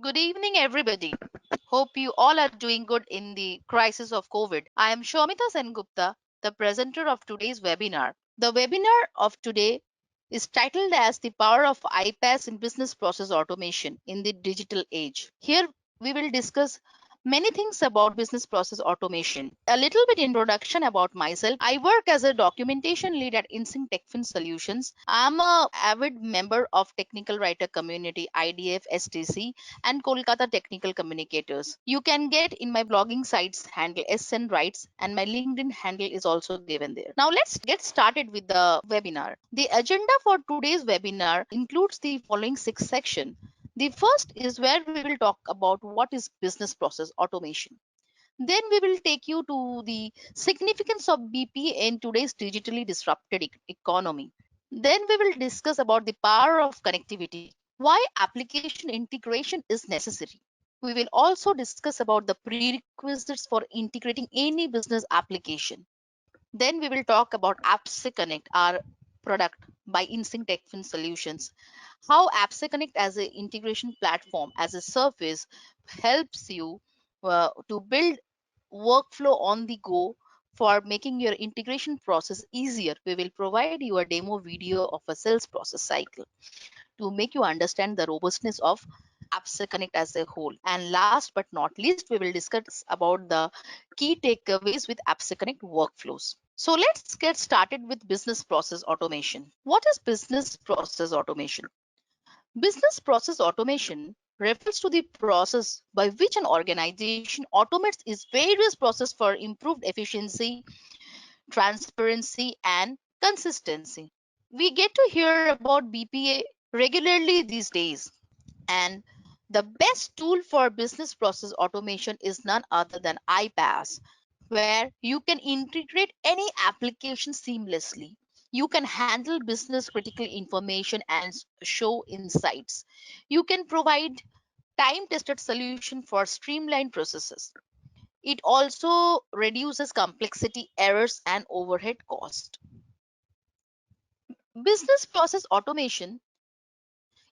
Good evening, everybody. Hope you all are doing good in the crisis of COVID. I am Shomita Sengupta, the presenter of today's webinar. The webinar of today is titled as The Power of iPaaS in Business Process Automation in the Digital Age. Here we will discuss many things about business process automation. A little bit introduction about myself. I work as a documentation lead at Insync TechFin Solutions. I'm a avid member of Technical Writer Community IDF STC and Kolkata Technical Communicators. You can get in my blogging sites handle SN Writes, and my LinkedIn handle is also given there. Now let's get started with the webinar. The agenda for today's webinar includes the following 6 sections. The first is where we will talk about what is business process automation. Then we will take you to the significance of BPA in today's digitally disrupted economy. Then we will discuss about the power of connectivity, why application integration is necessary. We will also discuss about the prerequisites for integrating any business application. Then we will talk about AppSec Connect, our product by Insync TechFin Solutions. How AppSec Connect as an integration platform, as a service, helps you to build workflow on the go for making your integration process easier. We will provide you a demo video of a sales process cycle to make you understand the robustness of AppSec Connect as a whole. And last but not least, we will discuss about the key takeaways with AppSec Connect workflows. So let's get started with business process automation. What is business process automation? Business process automation refers to the process by which an organization automates its various processes for improved efficiency, transparency, and consistency. We get to hear about BPA regularly these days, and the best tool for business process automation is none other than iPaaS, where you can integrate any application seamlessly. You can handle business critical information and show insights. You can provide time tested solution for streamlined processes. It also reduces complexity, errors, and overhead cost. Business process automation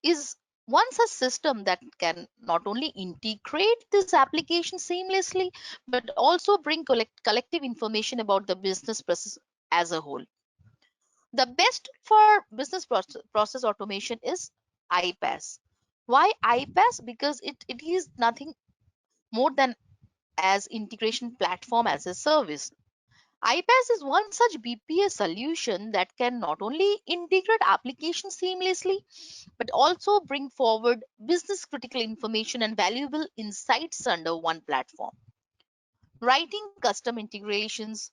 is one such system that can not only integrate this application seamlessly but also bring collective information about the business process as a whole. The best for business process automation is iPaaS. Why iPaaS? Because it is nothing more than as integration platform as a service. iPaaS is one such BPA solution that can not only integrate applications seamlessly but also bring forward business critical information and valuable insights under one platform. Writing custom integrations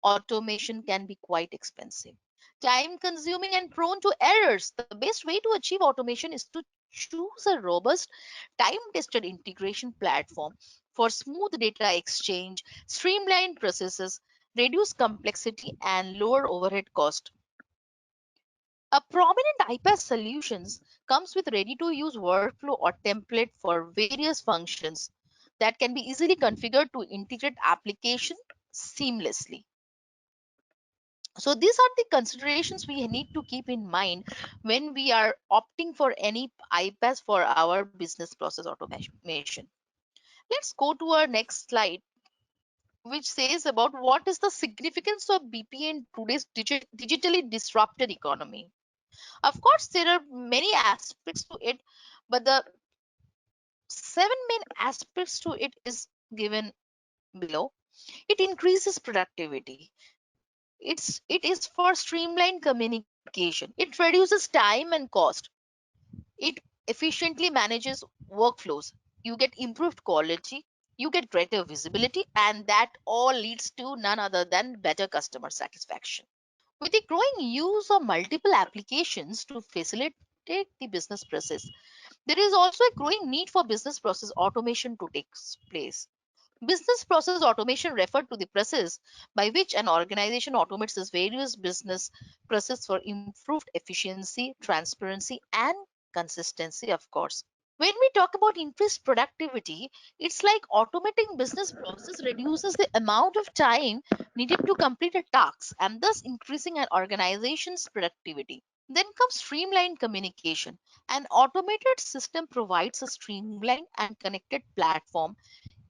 automation can be quite expensive, time consuming, and prone to errors. The best way to achieve automation is to choose a robust, time tested integration platform for smooth data exchange, streamlined processes, reduce complexity, and lower overhead cost. A prominent iPaaS solutions comes with ready-to-use workflow or template for various functions that can be easily configured to integrate application seamlessly. So these are the considerations we need to keep in mind when we are opting for any iPaaS for our business process automation. Let's go to our next slide, which says about what is the significance of BPA in today's digitally disrupted economy. Of course, there are many aspects to it, but the 7 main aspects to it is given below. It increases productivity. It is for streamlined communication. It reduces time and cost. It efficiently manages workflows. You get improved quality. You get greater visibility, and that all leads to none other than better customer satisfaction. With the growing use of multiple applications to facilitate the business process, there is also a growing need for business process automation to take place. Business process automation referred to the process by which an organization automates its various business process for improved efficiency, transparency, and consistency, of course. When we talk about increased productivity, it's like automating business process reduces the amount of time needed to complete a task and thus increasing an organization's productivity. Then comes streamlined communication. An automated system provides a streamlined and connected platform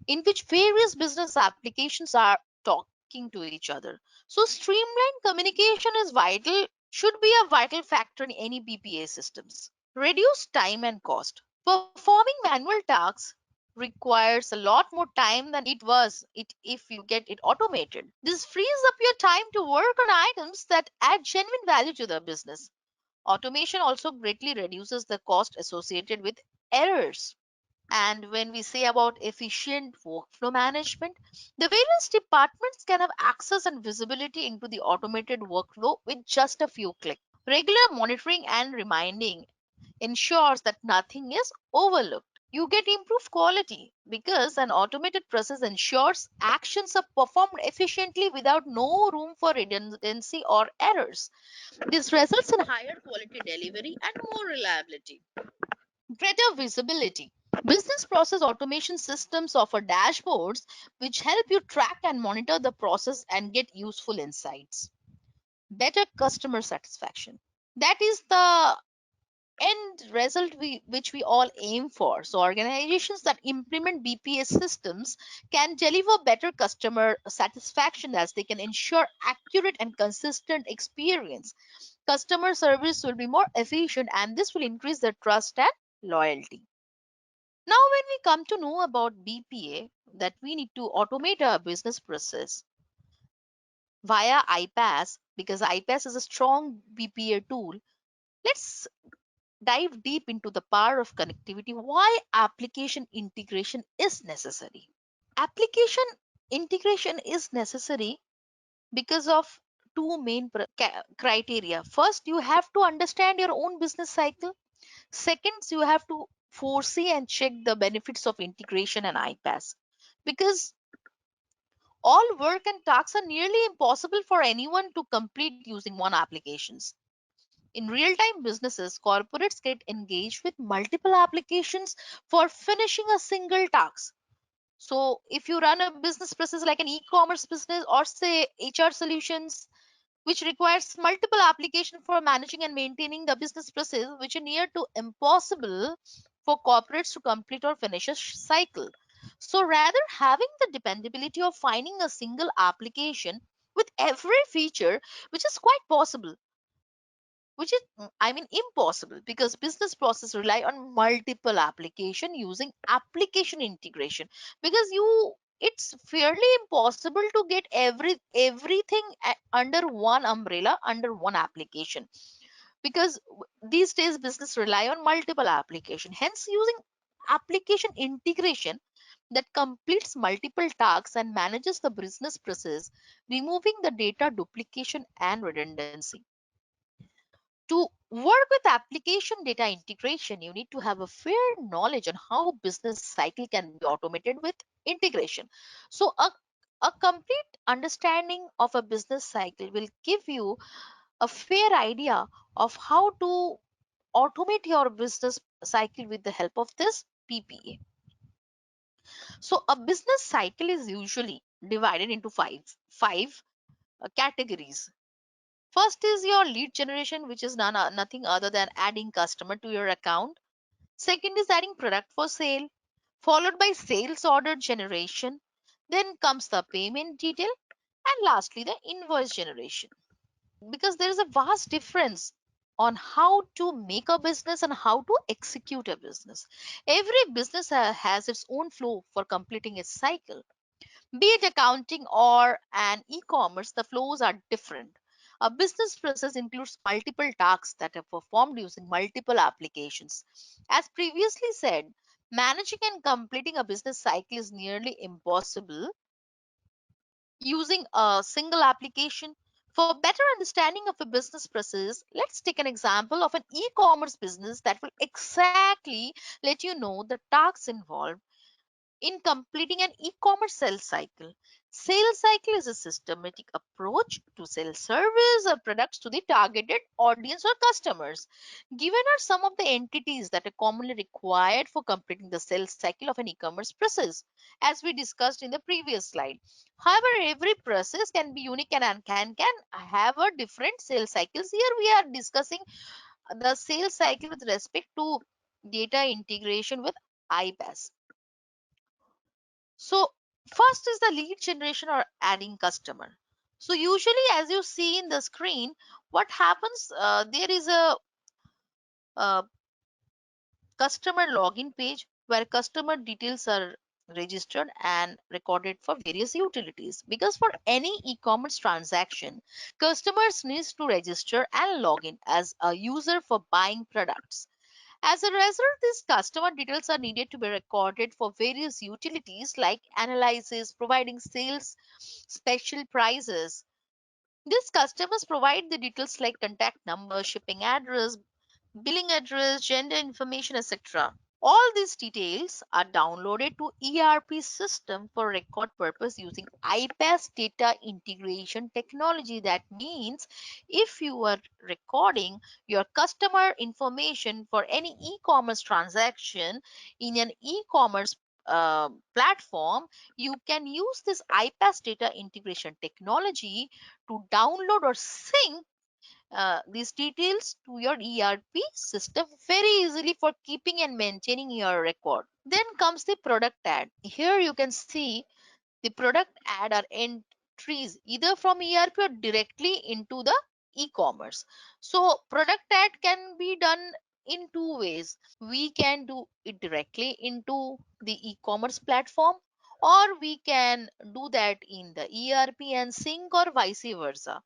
in which various business applications are talking to each other. So, streamlined communication is vital, should be a vital factor in any BPA systems. Reduce time and cost. Performing manual tasks requires a lot more time than it if you get it automated. This frees up your time to work on items that add genuine value to the business. Automation also greatly reduces the cost associated with errors. And when we say about efficient workflow management, the various departments can have access and visibility into the automated workflow with just a few clicks. Regular monitoring and reminding ensures that nothing is overlooked. You get improved quality because an automated process ensures actions are performed efficiently without no room for redundancy or errors. This results in higher quality delivery and more reliability. Greater visibility. Business process automation systems offer dashboards which help you track and monitor the process and get useful insights. Better customer satisfaction. That is the end result which we all aim for. So, organizations that implement BPS systems can deliver better customer satisfaction as they can ensure accurate and consistent experience. Customer service will be more efficient and this will increase their trust and loyalty. Now, when we come to know about BPA, that we need to automate our business process via iPaaS, because iPaaS is a strong BPA tool, let's dive deep into the power of connectivity, why application integration is necessary. Application integration is necessary because of two main criteria. First, you have to understand your own business cycle. Second, you have to foresee and check the benefits of integration and iPaaS, because all work and tasks are nearly impossible for anyone to complete using one applications. In real time businesses, corporates get engaged with multiple applications for finishing a single task. So, if you run a business process like an e commerce business or say HR solutions, which requires multiple applications for managing and maintaining the business process, which are near to impossible for corporates to complete or finish a cycle. So, rather, having the dependability of finding a single application with every feature, which is quite possible, which is impossible, because business process rely on multiple application using application integration, because you it's fairly impossible to get everything under one umbrella, under one application, because these days business rely on multiple application, hence using application integration that completes multiple tasks and manages the business process, removing the data duplication and redundancy. To work with application data integration, you need to have a fair knowledge on how business cycle can be automated with integration. So, a complete understanding of a business cycle will give you a fair idea of how to automate your business cycle with the help of this PPA. So, a business cycle is usually divided into five categories. First is your lead generation, which is nothing other than adding customer to your account. Second is adding product for sale, followed by sales order generation. Then comes the payment detail, and lastly, the invoice generation. Because there is a vast difference on how to make a business and how to execute a business. Every business has its own flow for completing its cycle. Be it accounting or an e commerce, the flows are different. A business process includes multiple tasks that are performed using multiple applications. As previously said, managing and completing a business cycle is nearly impossible using a single application. For better understanding of a business process, let's take an example of an e commerce business that will exactly let you know the tasks involved. in completing an e-commerce sales cycle. Sales cycle is a systematic approach to sell service or products to the targeted audience or customers. Given are some of the entities that are commonly required for completing the sales cycle of an e-commerce process, as we discussed in the previous slide. However, every process can be unique and can have a different sales cycles. Here we are discussing the sales cycle with respect to data integration with iPaaS. So first is the lead generation or adding customer. So usually, as you see in the screen, what happens, there is a, uh customer login page where customer details are registered and recorded for various utilities, because for any e-commerce transaction, customers needs to register and log in as a user for buying products. As a result, these customer details are needed to be recorded for various utilities like analysis, providing sales, special prices. These customers provide the details like contact number, shipping address, billing address, gender information, etc. All these details are downloaded to ERP system for record purpose using iPaaS data integration technology. That means if you are recording your customer information for any e-commerce transaction in an e-commerce platform, you can use this iPaaS data integration technology to download or sync these details to your ERP system very easily for keeping and maintaining your record. Then comes the product ad. Here you can see the product ad are entries either from ERP or directly into the e-commerce. So product ad can be done in two ways. We can do it directly into the e-commerce platform, or we can do that in the ERP and sync, or vice versa,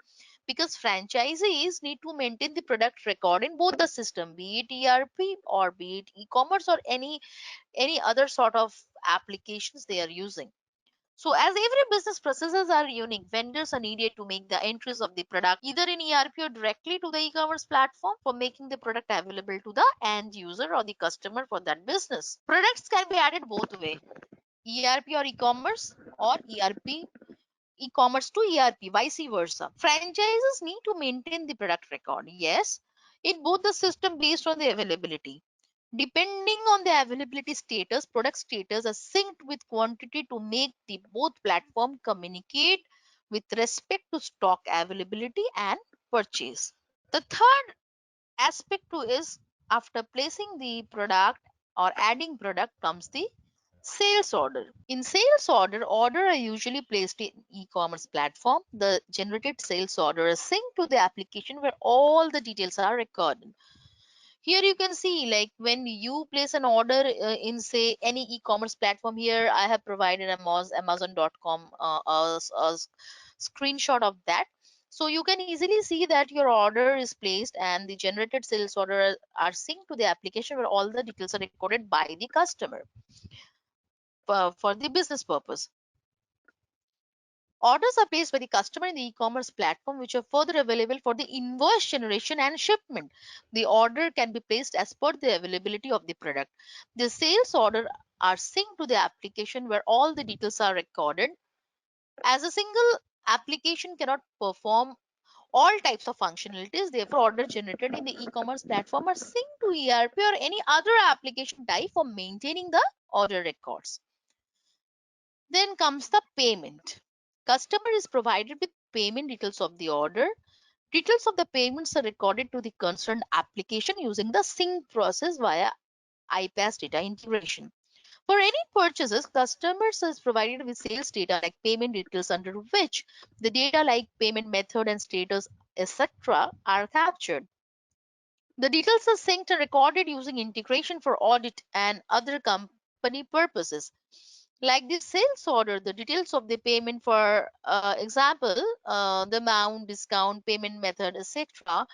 because franchisees need to maintain the product record in both the system, be it ERP or be it e-commerce or any other sort of applications they are using. So as every business processes are unique, vendors are needed to make the entries of the product either in ERP or directly to the e-commerce platform for making the product available to the end user or the customer for that business. Products can be added both way, ERP or e-commerce, or ERP e-commerce to ERP, vice versa. Franchises need to maintain the product record, yes, in both the system based on the availability. Depending on the availability status, product status are synced with quantity to make the both platform communicate with respect to stock availability and purchase. The third aspect to is, after placing the product or adding product comes the sales order. In sales order are usually placed in e-commerce platform. The generated sales order is synced to the application where all the details are recorded. Here you can see, like when you place an order in say any e-commerce platform, here I have provided amazon.com screenshot of that. So you can easily see that your order is placed and the generated sales order are synced to the application where all the details are recorded by the customer for the business purpose. Orders are placed by the customer in the e-commerce platform, which are further available for the invoice generation and shipment. The order can be placed as per the availability of the product. The sales order are synced to the application where all the details are recorded. As a single application cannot perform all types of functionalities, therefore order generated in the e-commerce platform are synced to ERP or any other application type for maintaining the order records. Then comes the payment. Customer is provided with payment details of the order. Details of the payments are recorded to the concerned application using the sync process via iPaaS data integration. For any purchases, customers is provided with sales data like payment details under which the data like payment method and status, etc. are captured. The details are synced and recorded using integration for audit and other company purposes. Like the sales order, the details of the payment, for example, the amount, discount, payment method, etc.,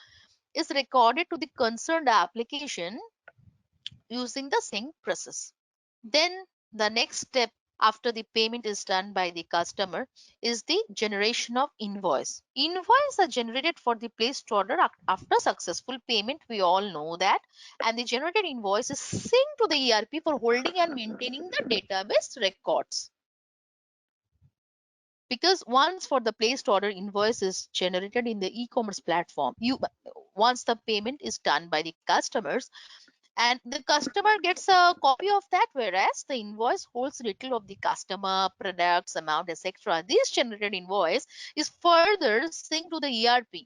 is recorded to the concerned application using the sync process. Then the next step after the payment is done by the customer is the generation of invoice. Invoice are generated for the placed order after successful payment. We all know that. And the generated invoice is synced to the ERP for holding and maintaining the database records. Because once for the placed order invoice is generated in the e-commerce platform, you once the payment is done by the customers, and the customer gets a copy of that, whereas the invoice holds detail of the customer, products, amount, etc. This generated invoice is further synced to the ERP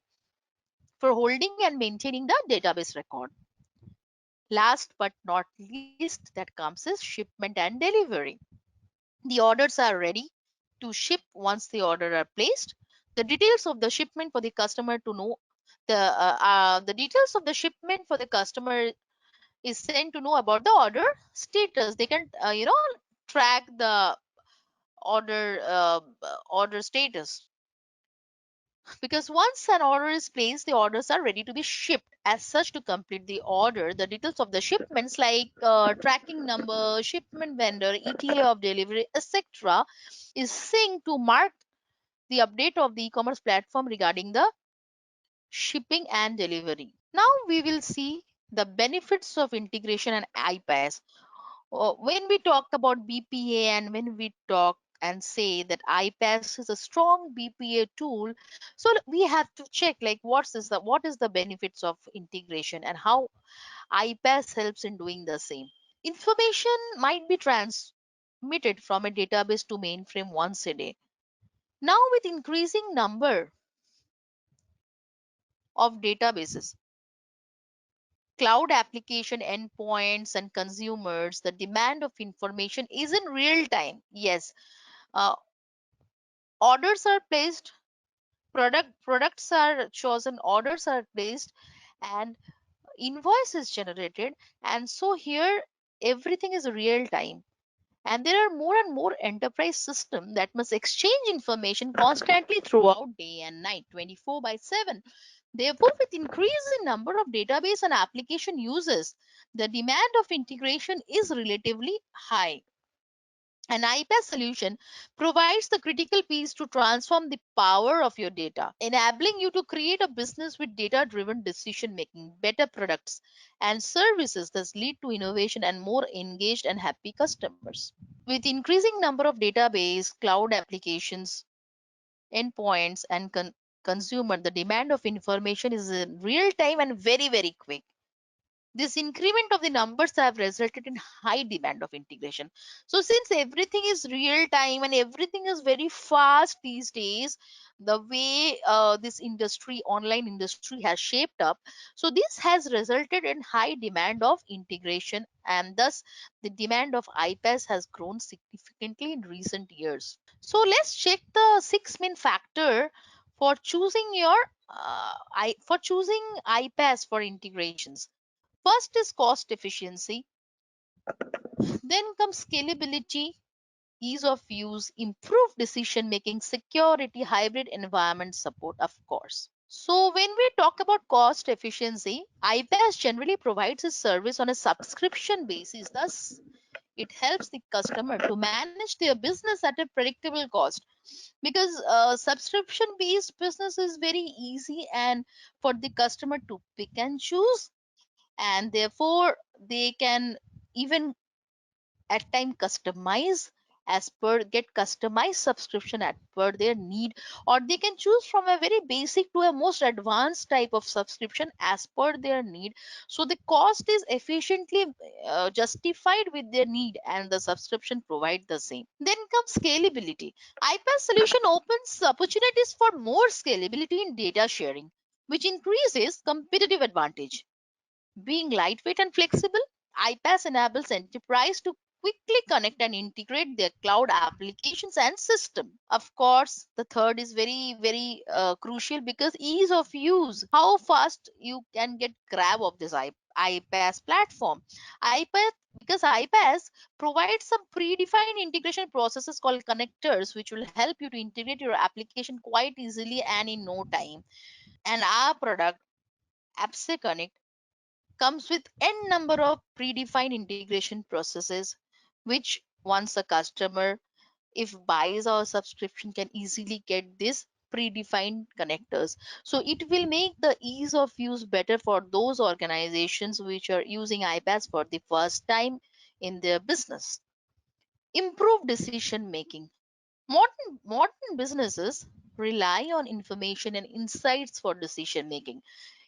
for holding and maintaining the database record. Last but not least, that comes is shipment and delivery. The orders are ready to ship once the order are placed. The details of the shipment for the customer to know the details of the shipment for the customer is sent to know about the order status. They can track the order status, because once an order is placed, the orders are ready to be shipped. As such, to complete the order, the details of the shipments like tracking number, shipment vendor, ETA of delivery, etc., is synced to mark the update of the e-commerce platform regarding the shipping and delivery. Now we will see the benefits of integration and iPaaS. When we talk about BPA and when we talk and say that iPaaS is a strong BPA tool, so we have to check like what is the benefits of integration and how iPaaS helps in doing the same. Information might be transmitted from a database to mainframe once a day. Now with increasing number of databases, cloud application endpoints and consumers, the demand of information is in real time. Yes, uh, orders are placed, products are chosen, orders are placed, and invoice is generated. And so here everything is real time, and there are more and more enterprise systems that must exchange information constantly throughout day and night, 24 by 7. Therefore, with increase in number of database and application users, the demand of integration is relatively high. An iPaaS solution provides the critical piece to transform the power of your data, enabling you to create a business with data driven decision making, better products and services that lead to innovation and more engaged and happy customers. With increasing number of database, cloud applications, endpoints, and consumer, the demand of information is in real time and very, very quick. This increment of the numbers have resulted in high demand of integration. So since everything is real time and everything is very fast these days, the way this industry, online industry, has shaped up, so this has resulted in high demand of integration, and thus the demand of iPaaS has grown significantly in recent years. So let's check the six main factor for choosing for choosing iPaaS for integrations. First is cost efficiency, then comes scalability, ease of use, improved decision making, security, hybrid environment support, of course. So, when we talk about cost efficiency, iPaaS generally provides a service on a subscription basis. Thus, it helps the customer to manage their business at a predictable cost, because subscription based business is very easy and for the customer to pick and choose, and therefore they can even at time customize as per get customized subscription at per their need, or they can choose from a very basic to a most advanced type of subscription as per their need. So the cost is efficiently justified with their need, and the subscription provide the same. Then comes scalability. iPaaS solution opens opportunities for more scalability in data sharing, which increases competitive advantage. Being lightweight and flexible, iPaaS enables enterprise to quickly connect and integrate their cloud applications and system. Of course, the third is very, very crucial, because ease of use, how fast you can get grab of this iPaaS platform. iPaaS, because iPaaS provides some predefined integration processes called connectors, which will help you to integrate your application quite easily and in no time. And our product, AppSec Connect, comes with n number of predefined integration processes which Once a customer if buys our subscription can easily get this predefined connectors, so it will make the ease of use better for those organizations which are using iPaaS for the first time in their business. Improve decision making. Modern businesses rely on information and insights for decision making.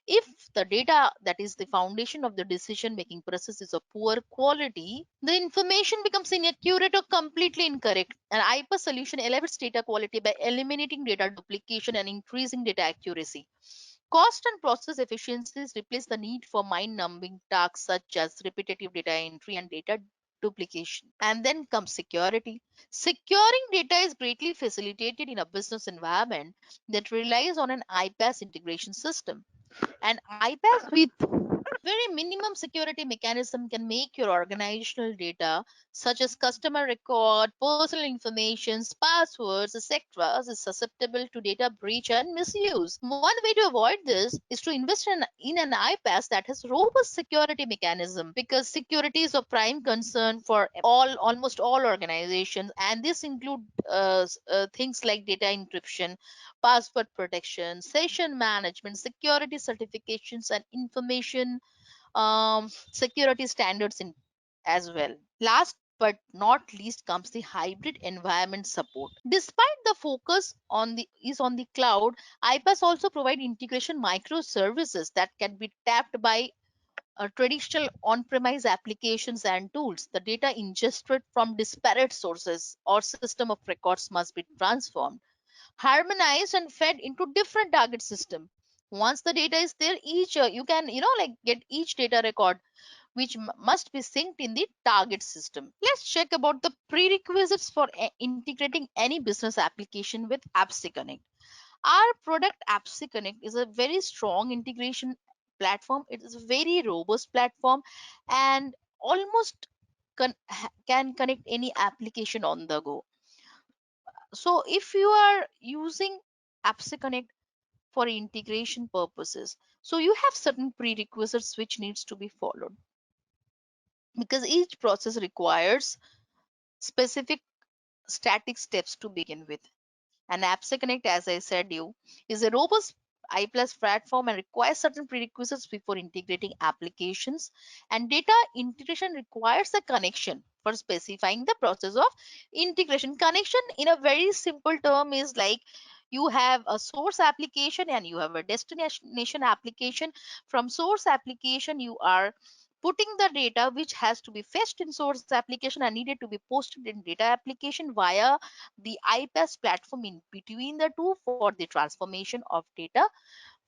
If the data that is the foundation of the decision making process is of poor quality, the information becomes inaccurate or completely incorrect. An iPaaS solution elevates data quality by eliminating data duplication and increasing data accuracy. Cost and process efficiencies replace the need for mind numbing tasks such as repetitive data entry and data duplication. And then comes security. Securing data is greatly facilitated in a business environment that relies on an iPaaS integration system. An iPaaS with very minimum security mechanism can make your organizational data, such as customer record, personal information, passwords, etc., is susceptible to data breach and misuse. One way to avoid this is to invest in an iPaaS that has robust security mechanism, because security is of prime concern for almost all organizations, and this include things like data encryption, password protection, session management, security certifications, and information security standards in as well. Last but not least comes the hybrid environment support. Despite the focus on the cloud, iPaaS also provide integration microservices that can be tapped by traditional on-premise applications and tools. The data ingested from disparate sources or system of records must be transformed, harmonized, and fed into different target system. Once the data is there, each you can like get each data record which must be synced in the target system. Let's check about the prerequisites for integrating any business application with AppSy Connect. Our product AppSy Connect is a very strong integration platform. It is a very robust platform and almost can connect any application on the go. So if you are using AppSy Connect for integration purposes, so you have certain prerequisites which needs to be followed, because each process requires specific static steps to begin with. And AppSec Connect, as I said you, is a robust iPlus platform and requires certain prerequisites before integrating applications. And data integration requires a connection for specifying the process of integration. Connection, in a very simple term, is like you have a source application and you have a destination application. From source application, you are putting the data which has to be fetched in source application and needed to be posted in data application via the iPaaS platform in between the two for the transformation of data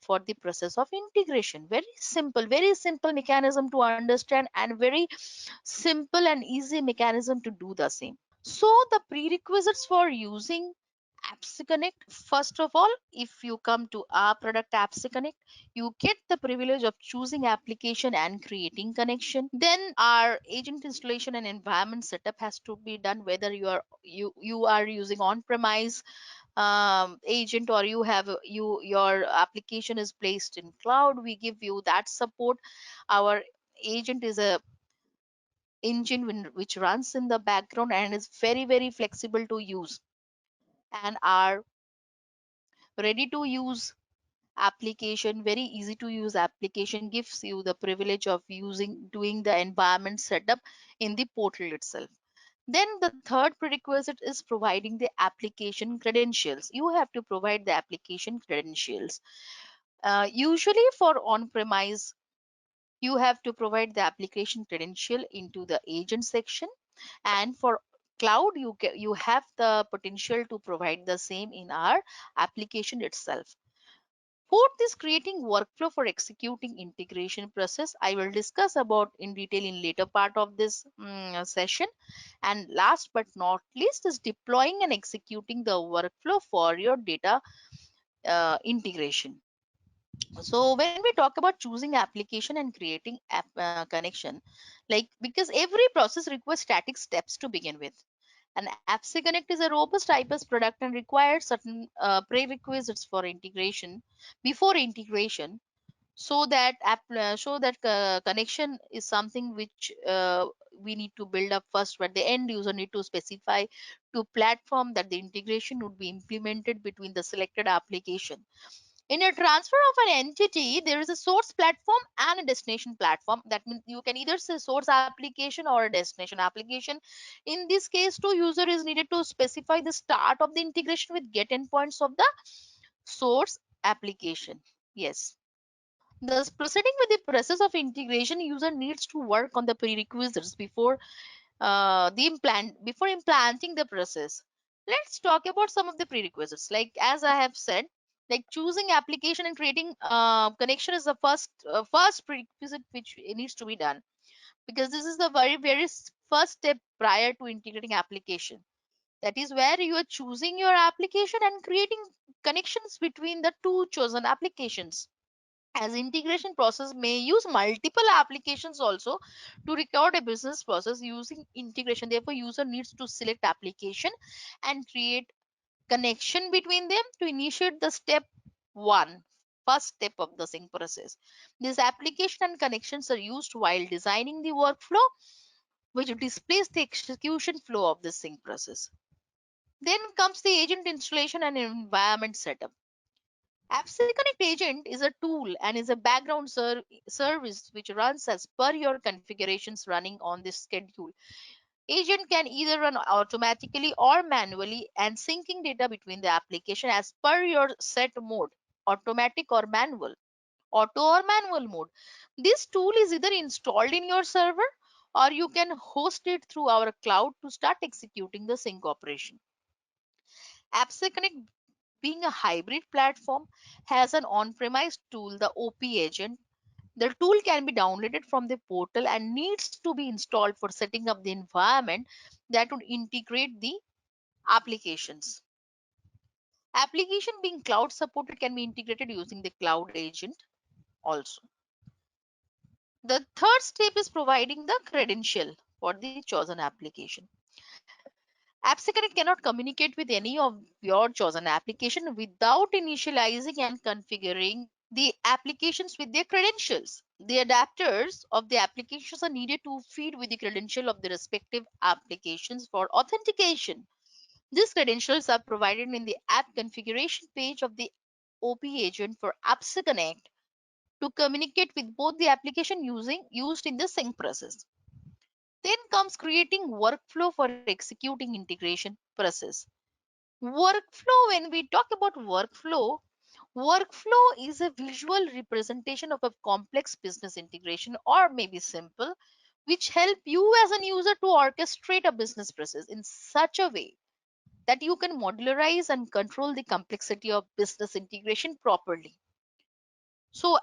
for the process of integration. Very simple mechanism to understand and very simple and easy mechanism to do the same. So the prerequisites for using AppSy Connect, first of all, if you come to our product AppSy Connect, you get the privilege of choosing application and creating connection. Then our agent installation and environment setup has to be done, whether you are using on-premise agent or your application is placed in cloud. We give you that support. Our agent is a engine which runs in the background and is very flexible to use, and our ready to use application, very easy to use application, gives you the privilege of using doing the environment setup in the portal itself. Then the third prerequisite is providing the application credentials. You have to provide the application credentials. Usually for on premise, you have to provide the application credential into the agent section, and for cloud you have the potential to provide the same in our application itself. Fourth is creating workflow for executing integration process. I will discuss about in detail in later part of this session. And last but not least is deploying and executing the workflow for your data integration. So when we talk about choosing application and creating app connection, like, because every process requires static steps to begin with. And AppSy Connect is a robust iPaaS product and requires certain prerequisites for integration. Before integration, connection is something which we need to build up first, but the end user need to specify to platform that the integration would be implemented between the selected application. In a transfer of an entity, there is a source platform and a destination platform. That means you can either say source application or a destination application. In this case, two user is needed to specify the start of the integration with get endpoints of the source application. Yes. Thus, proceeding with the process of integration, user needs to work on the prerequisites before implanting the process. Let's talk about some of the prerequisites. Like as I have said, like choosing application and creating connection is the first prerequisite which needs to be done, because this is the first step prior to integrating application. That is where you are choosing your application and creating connections between the two chosen applications. As integration process may use multiple applications also to record a business process using integration, therefore user needs to select application and create connection between them to initiate the step one, first step of the sync process. This application and connections are used while designing the workflow which displays the execution flow of the sync process. Then comes the agent installation and environment setup. AppSeconnect Agent is a tool and is a background service which runs as per your configurations running on this schedule. Agent can either run automatically or manually and syncing data between the application as per your set mode, automatic or manual, auto or manual mode. This tool is either installed in your server or you can host it through our cloud to start executing the sync operation. AppSeconnect, being a hybrid platform, has an on-premise tool, the OP agent. The tool can be downloaded from the portal and needs to be installed for setting up the environment that would integrate the applications. Application being cloud supported can be integrated using the cloud agent also. The third step is providing the credential for the chosen application. AppSeconnect cannot communicate with any of your chosen application without initializing and configuring the applications with their credentials. The adapters of the applications are needed to feed with the credential of the respective applications for authentication. These credentials are provided in the app configuration page of the OP agent for AppSeconnect to communicate with both the application used in the sync process. Then comes creating workflow for executing integration process. Workflow, when we talk about workflow is a visual representation of a complex business integration, or maybe simple, which help you as an user to orchestrate a business process in such a way that you can modularize and control the complexity of business integration properly. So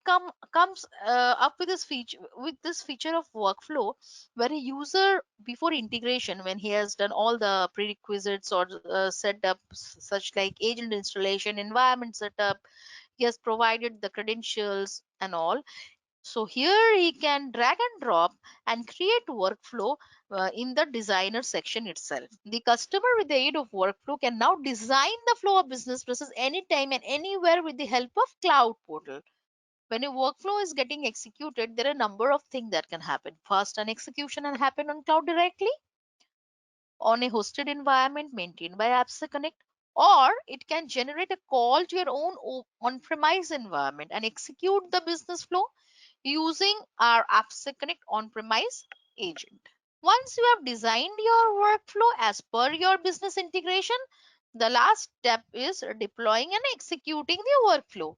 comes up with this feature of workflow, where a user before integration, when he has done all the prerequisites or set up such like agent installation, environment setup, he has provided the credentials and all. So here he can drag and drop and create workflow in the designer section itself. The customer with the aid of workflow can now design the flow of business process anytime and anywhere with the help of cloud portal. When a workflow is getting executed, there are a number of things that can happen. First, an execution can happen on cloud directly, on a hosted environment maintained by AppSeconnect, or it can generate a call to your own on-premise environment and execute the business flow using our AppSeconnect on-premise agent. Once you have designed your workflow as per your business integration, the last step is deploying and executing the workflow.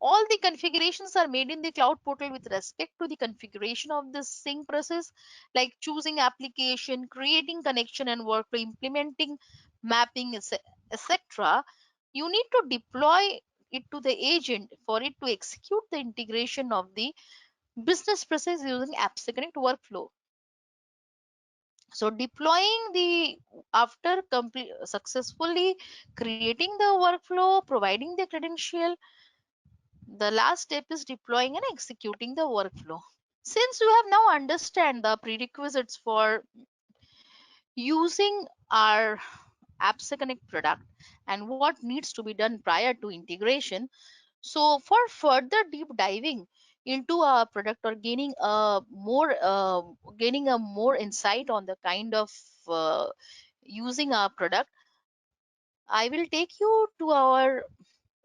All the configurations are made in the cloud portal with respect to the configuration of the sync process, like choosing application, creating connection and workflow, implementing mapping, etc. You need to deploy it to the agent for it to execute the integration of the business process using AppSeconnect workflow. So deploying the after successfully creating the workflow, providing the credential, the last step is deploying and executing the workflow. Since you have now understand the prerequisites for using our AppSeconnect product and what needs to be done prior to integration, So for further deep diving into our product or gaining a more insight on the kind of uh, using our product, I will take you to our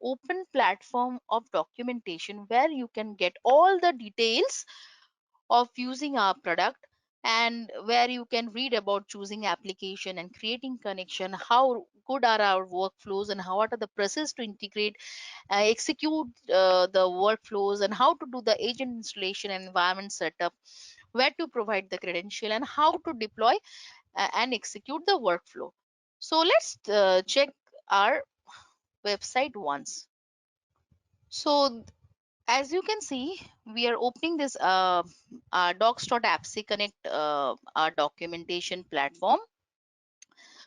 open platform of documentation where you can get all the details of using our product, and where you can read about choosing application and creating connection, how good are our workflows and how what are the process to integrate, execute the workflows, and how to do the agent installation and environment setup, where to provide the credential, and how to deploy and execute the workflow. So let's check our website once. So as you can see, we are opening this docs.appsy connect our documentation platform.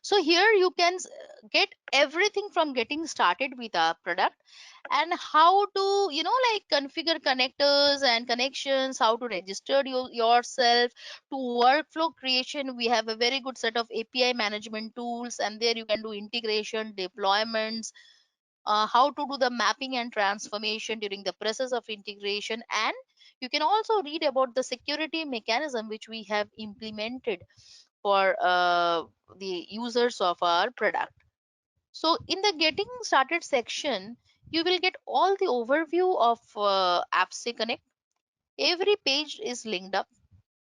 So here you can get everything from getting started with our product, and how to like configure connectors and connections, how to register yourself, to workflow creation. We have a very good set of API management tools, and there you can do integration deployments, how to do the mapping and transformation during the process of integration, and you can also read about the security mechanism which we have implemented for the users of our product. So in the getting started section, you will get all the overview of AppSec Connect. Every page is linked up.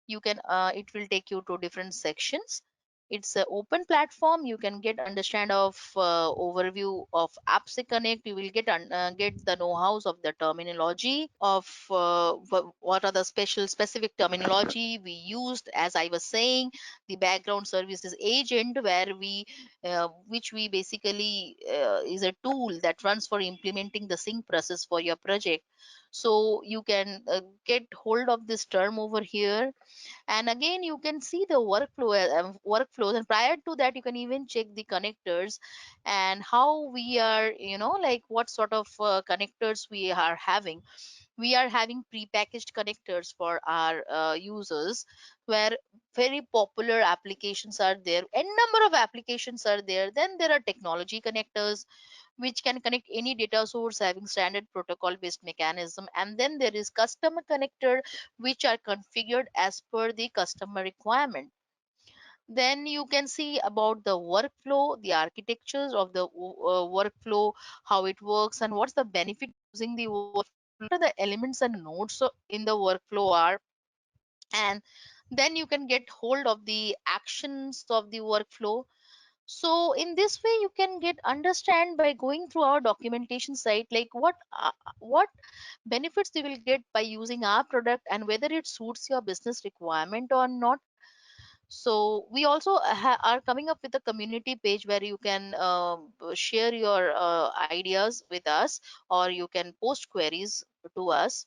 You can it will take you to different sections. It's an open platform. You can get understand of overview of AppSec Connect. You will get the know-hows of the terminology of what are the specific terminology we used. As I was saying, the background services agent, where we which we basically is a tool that runs for implementing the sync process for your project. So you can get hold of this term over here, and again you can see the workflows, and prior to that you can even check the connectors and how we are, like what sort of connectors we are having. We are having pre-packaged connectors for our users, where very popular applications are there, and number of applications are there. Then there are technology connectors which can connect any data source having standard protocol based mechanism, and then there is customer connector which are configured as per the customer requirement. Then you can see about the workflow, the architectures of the workflow, how it works, and what's the benefit using the workflow, what are the elements and nodes in the workflow are. And then you can get hold of the actions of the workflow. So in this way you can get understand by going through our documentation site, like what benefits you will get by using our product, and whether it suits your business requirement or not. So we also are coming up with a community page where you can share your ideas with us, or you can post queries to us.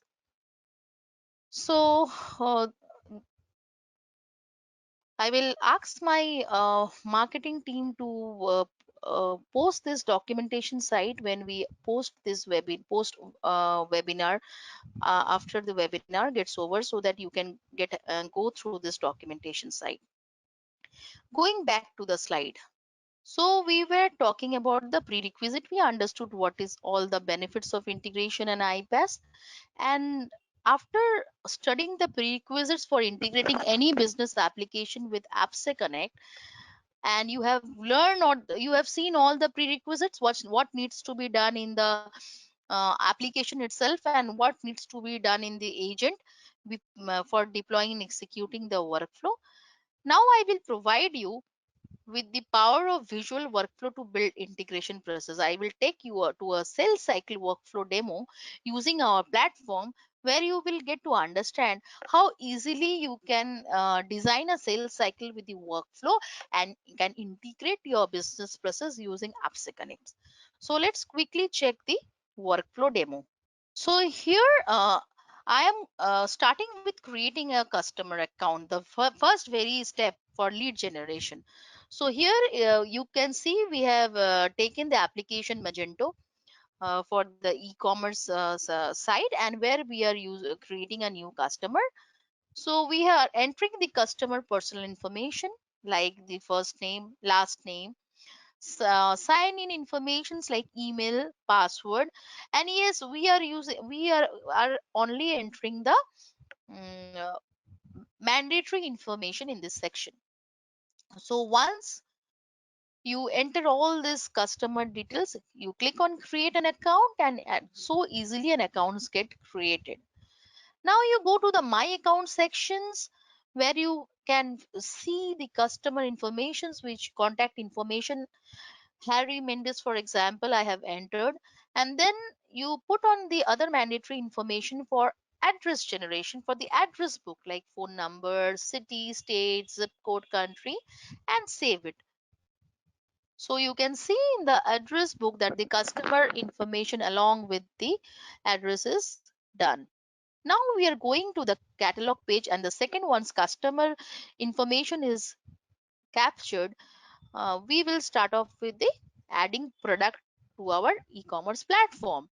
So uh, I will ask my marketing team to post this documentation site when we post this webinar, after the webinar gets over, so that you can go through this documentation site. Going back to the slide. So we were talking about the prerequisite. We understood what is all the benefits of integration and iPaaS. And after studying the prerequisites for integrating any business application with AppSec Connect, and you have learned, or you have seen all the prerequisites, what needs to be done in the application itself, and what needs to be done in the agent for deploying and executing the workflow. Now I will provide you with the power of visual workflow to build integration process. I will take you to a sales cycle workflow demo using our platform, where you will get to understand how easily you can design a sales cycle with the workflow, and you can integrate your business process using AppSec Connect. So let's quickly check the workflow demo. So here I am starting with creating a customer account, the first very step for lead generation. So here you can see we have taken the application Magento for the e-commerce site, and where we are creating a new customer. So we are entering the customer personal information, like the first name, last name, sign in informations like email, password, and yes, we are only entering the mm, uh, mandatory information in this section. So once you enter all this customer details, you click on create an account, and so easily an accounts get created. Now you go to the my account sections, where you can see the customer informations, which contact information, Harry Mendes, for example, I have entered. And then you put on the other mandatory information for address generation for the address book, like phone number, city, state, zip code, country, and save it. So you can see in the address book that the customer information along with the address is done. Now we are going to the catalog page, and the second one's customer information is captured. We will start off with the adding product to our e-commerce platform.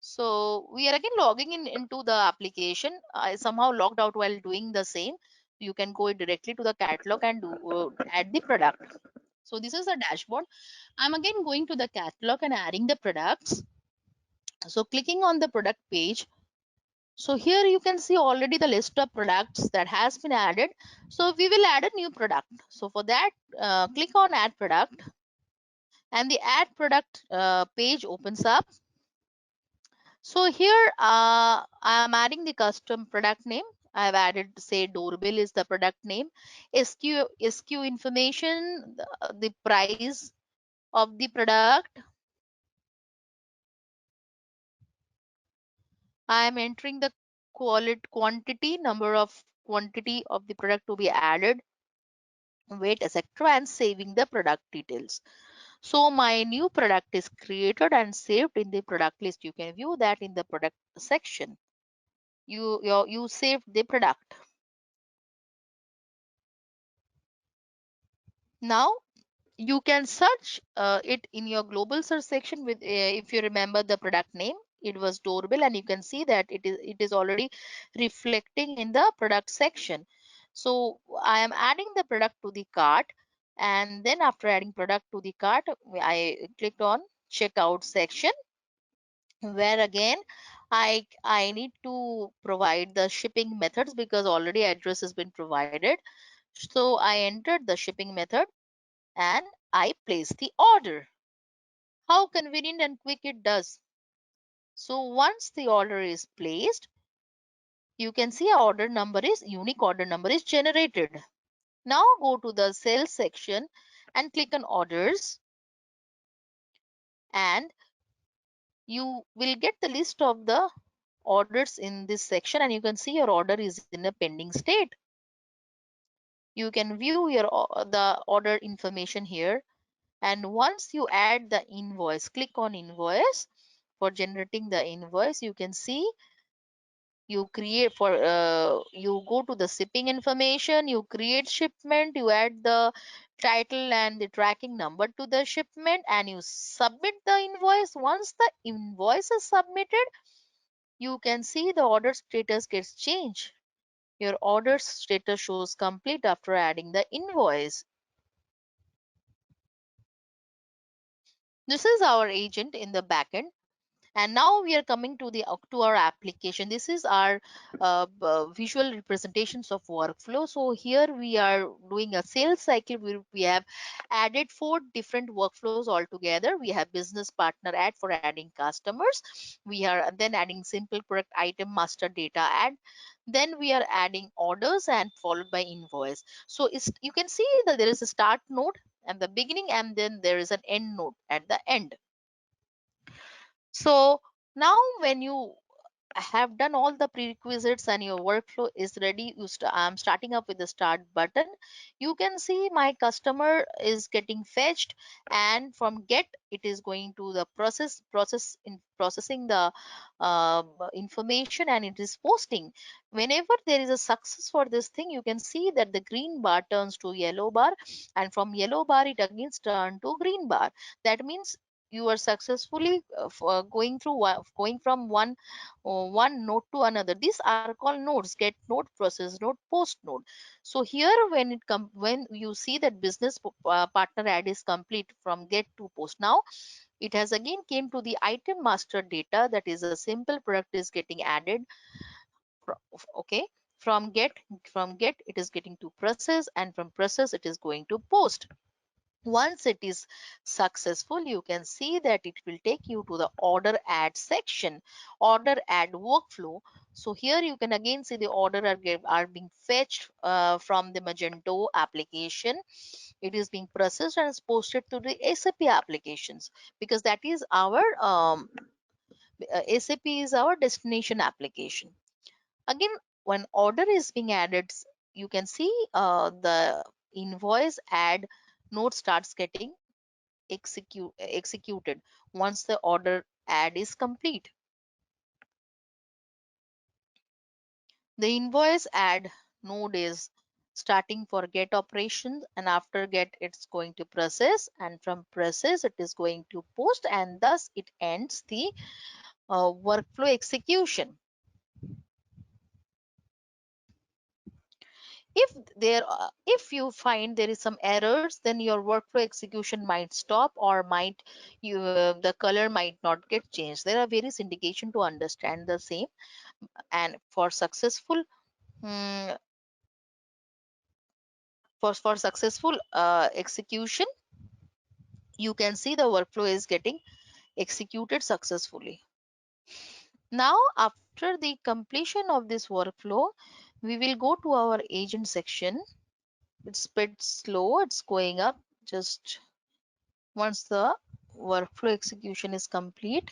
So we are again logging in into the application. I somehow logged out while doing the same. You can go directly to the catalog and add the product. So this is the dashboard. I'm again going to the catalog and adding the products. So clicking on the product page. So here you can see already the list of products that has been added. So we will add a new product. So for that, click on add product, and the add product page opens up. So here I am adding the custom product name. I have added, say, doorbell is the product name. SKU information, the price of the product. I am entering the quantity, number of quantity of the product to be added, weight, etc., and saving the product details. So my new product is created and saved in the product list. You can view that in the product section. You saved the product. Now you can search it in your global search section with, if you remember the product name, it was doorbell, and you can see that it is already reflecting in the product section. So I am adding the product to the cart, and then after adding product to the cart, I clicked on checkout section, where again I need to provide the shipping methods because already address has been provided. So I entered the shipping method and I place the order. How convenient and quick it does. So once the order is placed, you can see our unique order number is generated. Now go to the sales section and click on orders, and you will get the list of the orders in this section, and you can see your order is in a pending state. You can view the order information here. And once you add the invoice, click on invoice. For generating the invoice, you can see you go to the shipping information, you create shipment, you add the title and the tracking number to the shipment, and you submit the invoice. Once the invoice is submitted, you can see the order status gets changed. Your order status shows complete after adding the invoice. This is our agent in the backend. And now we are coming to our application. This is our visual representations of workflow. So here we are doing a sales cycle. We have added 4 different workflows altogether. We have business partner ad for adding customers. We are then adding simple product item master data ad. Then we are adding orders and followed by invoice. So you can see that there is a start node at the beginning, and then there is an end node at the end. So now when you have done all the prerequisites and your workflow is ready, I'm starting up with the start button. You can see my customer is getting fetched, and from get it is going to the processing the information, and it is posting. Whenever there is a success for this thing, you can see that the green bar turns to yellow bar, and from yellow bar it again turns to green bar. That means you are successfully going from one node to another. These are called nodes: get node, process node, post node. So here, when you see that business partner add is complete from get to post, now it has again came to the item master data. That is, a simple product is getting added. Okay, from get it is getting to process, and from process it is going to post. Once it is successful, you can see that it will take you to the order add section, order add workflow. So here you can again see the order are being fetched from the Magento application. It is being processed and is posted to the SAP applications, because that is our SAP is our destination application. Again, when order is being added, you can see the invoice add node starts getting executed once the order add is complete. The invoice add node is starting for get operations, and after get it's going to process, and from process it is going to post, and thus it ends the workflow execution. If you find there is some errors, then your workflow execution might stop, or might the color might not get changed. There are various indication to understand the same. And for successful mm, for successful execution, you can see the workflow is getting executed successfully. Now, after the completion of this workflow, we will go to our agent section. It's bit slow, it's going up. Just once the workflow execution is complete,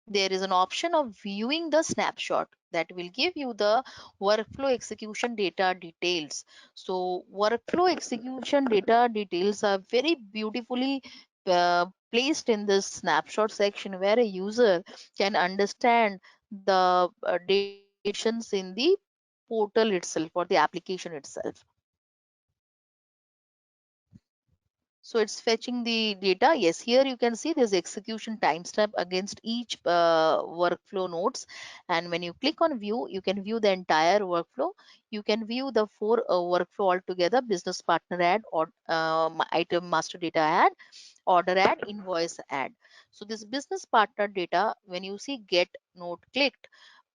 there is an option of viewing the snapshot that will give you the workflow execution data details. So workflow execution data details are very beautifully placed in this snapshot section, where a user can understand the datations in the portal itself or the application itself. So it's fetching the data. Yes, here you can see there's execution timestamp against each workflow nodes. And when you click on view, you can view the entire workflow. You can view the four workflow altogether: business partner add, or item master data add, order add, invoice add. So this business partner data, when you see get node clicked,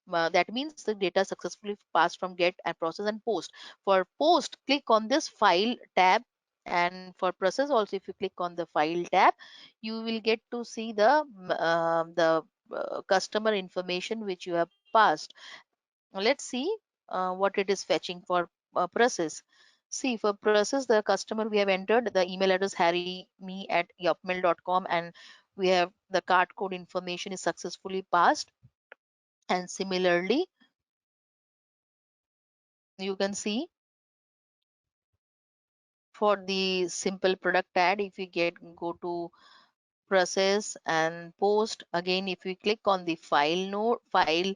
that means the data successfully passed from get and process and post. For post, click on this file tab, and for process also, if you click on the file tab, you will get to see the customer information which you have passed. Let's see what it is fetching for process. See, for process, the customer, we have entered the email address harryme@yopmail.com, and we have the card code information is successfully passed. And similarly, you can see for the simple product ad, if you go to process and post, again if we click on the file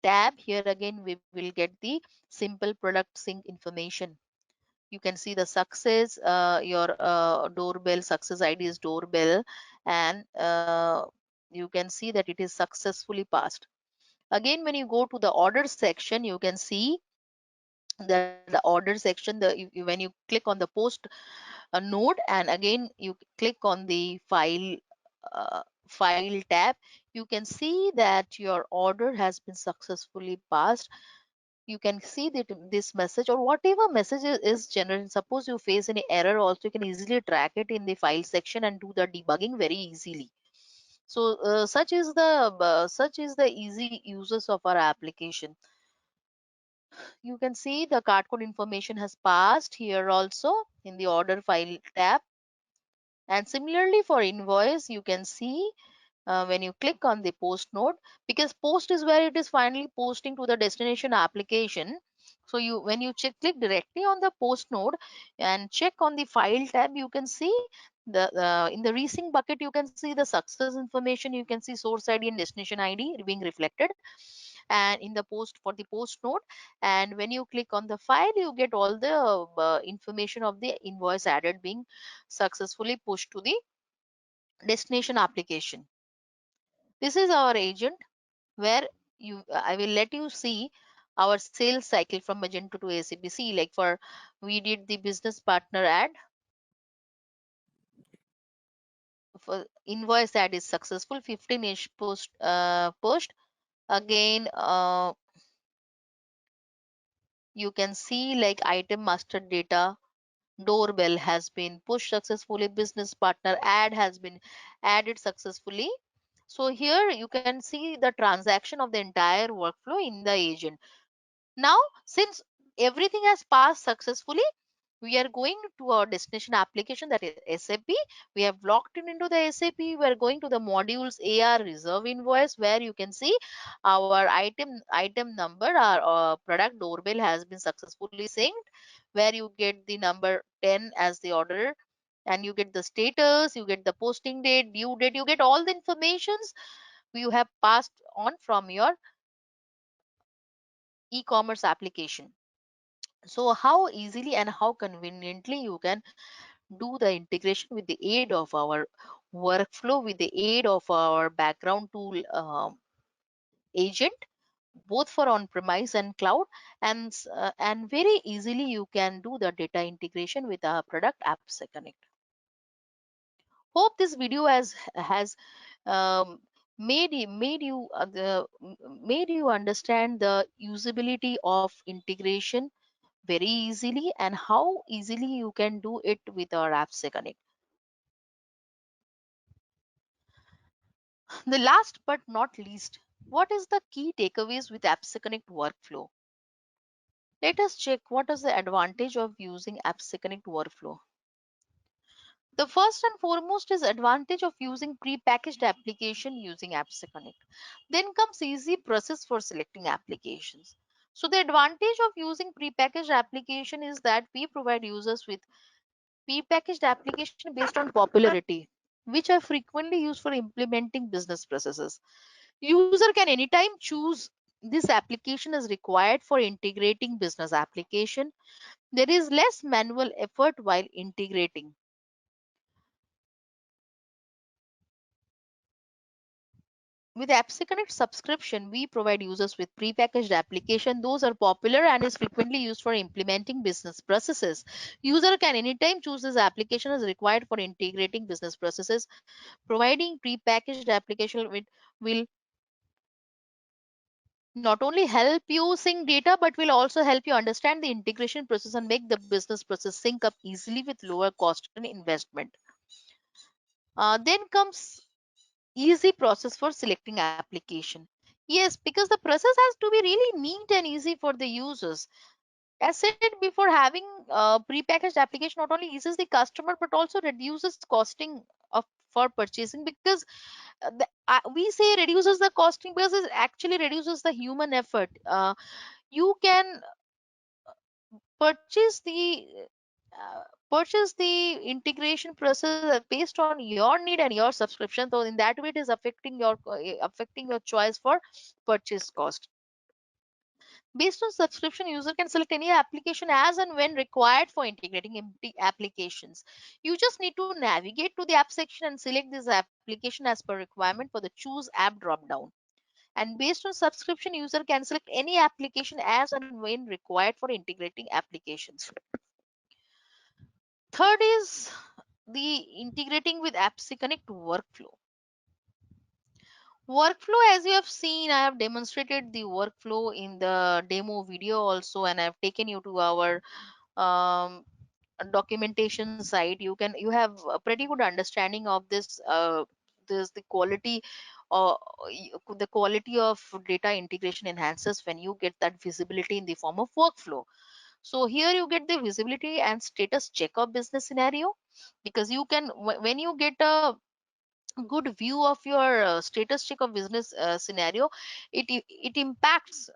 tab, here again we will get the simple product sync information. You can see the success, your doorbell success ID is doorbell, and you can see that it is successfully passed. Again, when you go to the order section, you can see that the order section, when you click on the post node, and again you click on the file tab, you can see that your order has been successfully passed. You can see that this message, or whatever message is generated, suppose you face any error also, you can easily track it in the file section and do the debugging very easily. So such is the easy uses of our application. You can see the card code information has passed here also in the order file tab. And similarly for invoice, you can see when you click on the post node, because post is where it is finally posting to the destination application. So when you click directly on the post node and check on the file tab, you can see the in the resync bucket, you can see the success information, you can see source ID and destination ID being reflected, and in the post for the post node. And when you click on the file, you get all the information of the invoice added being successfully pushed to the Destination application. This is our agent where I will let you see our sales cycle from Magento to ACBC. Like for we did the business partner ad, for invoice ad is successful, 15-ish post again. You can see like item master data, doorbell has been pushed successfully, business partner ad has been added successfully. So here you can see the transaction of the entire workflow in the agent. Now, since everything has passed successfully, we are going to our destination application, that is SAP. We have logged in into the SAP. We are going to the modules AR reserve invoice, where you can see our item number, our product doorbell has been successfully synced, where you get the number 10 as the order, and you get the status, you get the posting date, due date, you get all the informations you have passed on from your e-commerce application. So how easily and how conveniently you can do the integration with the aid of our workflow, with the aid of our background tool agent, both for on premise and cloud, and very easily you can do the data integration with our product AppSec Connect. Hope this video has um, made you understand the usability of integration very easily, and how easily you can do it with our AppSec Connect. The last but not least, what is the key takeaways with AppSec Connect workflow? Let us check what is the advantage of using AppSec Connect workflow. The first and foremost is advantage of using pre-packaged application using AppSec Connect. Then comes easy process for selecting applications. So the advantage of using pre-packaged application is that we provide users with pre-packaged application based on popularity, which are frequently used for implementing business processes. User can anytime choose this application is required for integrating business application. There is less manual effort while integrating. With AppSec Connect subscription, we provide users with prepackaged application. Those are popular and is frequently used for implementing business processes. User can anytime choose this application is required for integrating business processes. Providing prepackaged application will not only help you sync data, but will also help you understand the integration process and make the business process sync up easily with lower cost and investment. Then comes easy process for selecting application. Yes, because the process has to be really neat and easy for the users. As said before, having prepackaged application not only eases the customer but also reduces costing of for purchasing, because we say reduces the costing because it actually reduces the human effort. You can purchase the purchase the integration process based on your need and your subscription, so in that way it is affecting your choice for purchase cost. Based on subscription, user can select any application as and when required for integrating empty applications. You just need to navigate to the app section and select this application as per requirement for the choose app drop down. And based on subscription, user can select any application as and when required for integrating applications. Third is the integrating with AppSec Connect workflow. Workflow, as you have seen, I have demonstrated the workflow in the demo video also, and I have taken you to our um, documentation site. You have a pretty good understanding of this the quality uh, the quality of data integration enhances when you get that visibility in the form of workflow. So here you get the visibility and status check of business scenario, because you can when you get a good view of your status check of business scenario, it impacts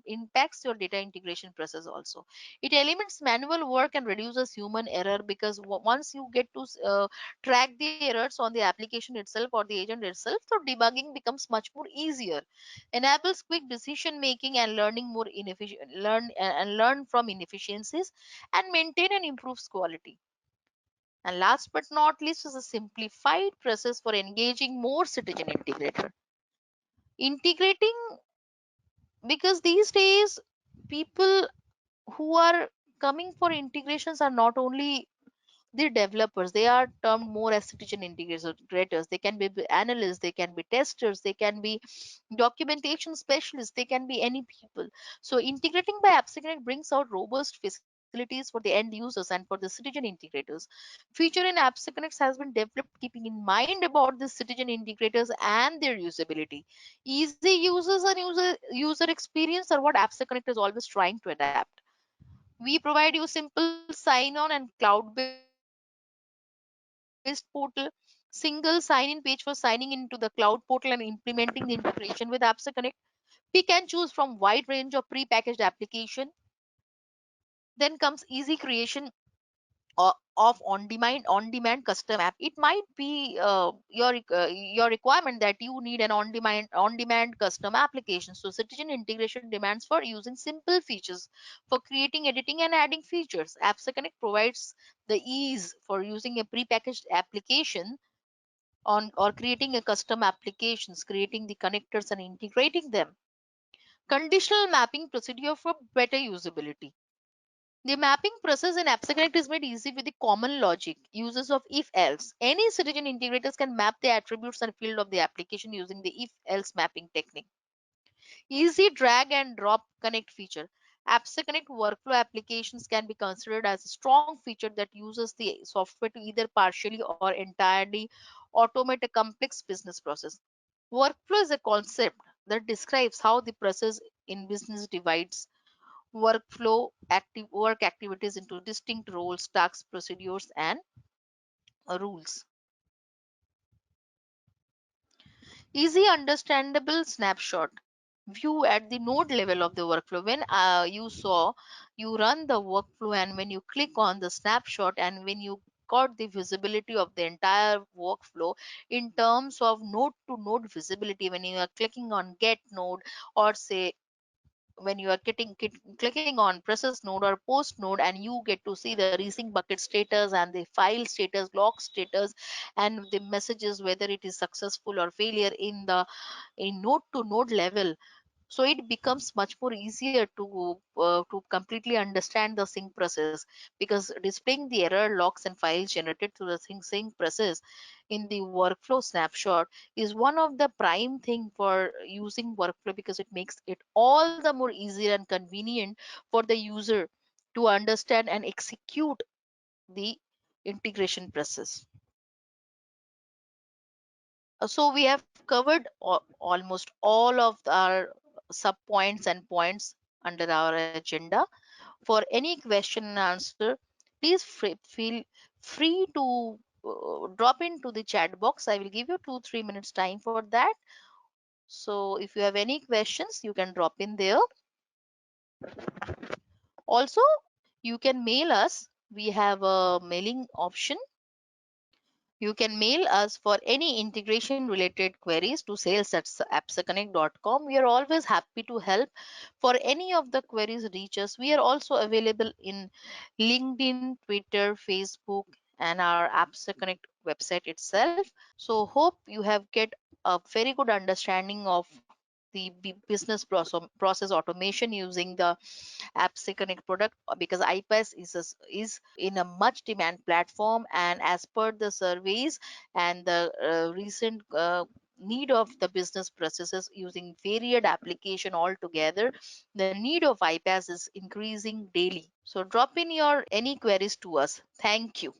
impacts your data integration process also. It eliminates manual work and reduces human error, because once you get to track the errors on the application itself or the agent itself, so debugging becomes much more easier, enables quick decision making and learning more inefficient learn and learn from inefficiencies, and maintain and improves quality. And last but not least is a simplified process for engaging more citizen integrator. Integrating, because these days people who are coming for integrations are not only the developers, they are termed more as citizen integrators. They can be analysts, they can be testers, they can be documentation specialists, they can be any people. So integrating by AppSeconnect brings out robust facilities for the end users and for the citizen integrators. Feature in AppSeconnect has been developed keeping in mind about the citizen integrators and their usability. Easy users and user experience are what AppSeconnect is always trying to adapt. We provide you simple sign-on and cloud-based portal, single sign-in page for signing into the cloud portal and implementing the integration with AppSeconnect. Pick and choose from wide range of pre-packaged application. Then comes easy creation of on-demand custom app. It might be your requirement that you need an on-demand custom application. So citizen integration demands for using simple features for creating, editing, and adding features. AppSeconnect provides the ease for using a prepackaged application on or creating a custom applications, creating the connectors and integrating them. Conditional mapping procedure for better usability. The mapping process in AppSeconnect is made easy with the common logic, uses of if else. Any citizen integrators can map the attributes and field of the application using the if else mapping technique. Easy drag and drop connect feature. AppSeconnect workflow applications can be considered as a strong feature that uses the software to either partially or entirely automate a complex business process. Workflow is a concept that describes how the process in business divides work activities into distinct roles, tasks, procedures, and rules. Easy understandable snapshot view at the node level of the workflow. When you run the workflow, and when you click on the snapshot, and when you got the visibility of the entire workflow in terms of node to node visibility, when you are clicking on get node, or say when you are clicking on process node or post node, and you get to see the resync bucket status and the file status, log status, and the messages whether it is successful or failure in the in node to node level. So it becomes much more easier to completely understand the sync process, because displaying the error logs and files generated through the sync process in the workflow snapshot is one of the prime thing for using workflow, because it makes it all the more easier and convenient for the user to understand and execute the integration process. So we have covered almost all of our sub points and points under our agenda. For any question and answer, please feel free to drop into the chat box. I will give you 2 3 minutes time for that. So if you have any questions, you can drop in there. Also, you can mail us. We have a mailing option. You can mail us for any integration related queries to sales@appseconnect.com. We are always happy to help. For any of the queries reach us, we are also available in LinkedIn, Twitter, Facebook, and our Appseconnect website itself. So hope you have get a very good understanding of the business process automation using the AppSeconnect product, because iPaaS is in a much demand platform, and as per the surveys and the recent need of the business processes using varied application altogether, the need of iPaaS is increasing daily. So drop in your any queries to us. Thank you.